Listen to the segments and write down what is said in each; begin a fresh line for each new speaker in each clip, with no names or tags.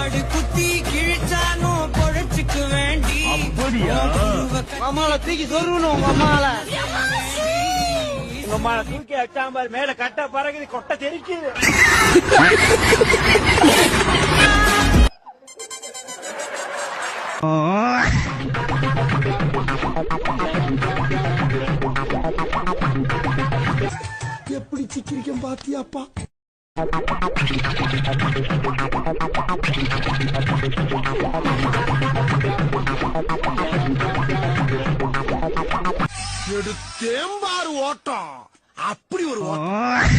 மாடு குத்தி கிழிச்சானும் பொழைச்சுக்கு வேண்டி
அம்மாவை தூக்கி சொருவணும் உங்க அம்மால
உங்க அம்மாவை தூக்கி அச்சாம்பார் மேல கட்ட பறகுது கொட்டை தெரிக்குது.
எப்படி சிக்கிரிக்கம் பாத்தியாப்பா? எடுத்தேம்பாரு ஓட்டம், அப்படி ஒரு ஓட்டம்.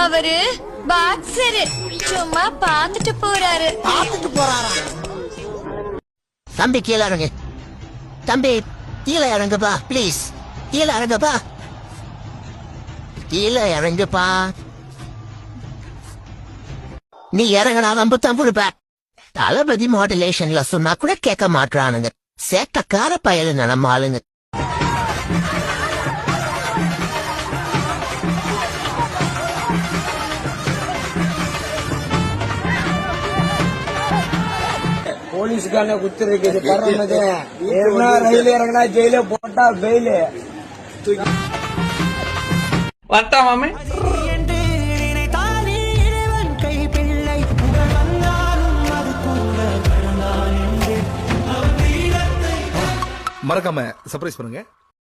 அவரு பாக்ஸரு சும்மா பாத்துட்டு போறாரு.
தம்பி கீழே இறங்கு. தம்பி கீழே இறங்குப்பா பிளீஸ். கீழே இறங்குப்பா, கீழே இறங்குப்பா. நீ இறங்கினா ரொம்ப தம்புடுப்ப. தளபதி மாடுலேஷன்ல சொன்னா கூட கேட்க மாட்டானுங்க. சேட்டக்கார பயலு நம்ம ஆளுங்க.
போலீஸ்கான குத்து இருக்குது பறந்தது. ஏன்னா ரயில் இறங்கினா ஜெயில போட்டா பெயிலு வந்தா மாமே.
மறக்காம சர்ப்ரைஸ் பண்ணுங்க.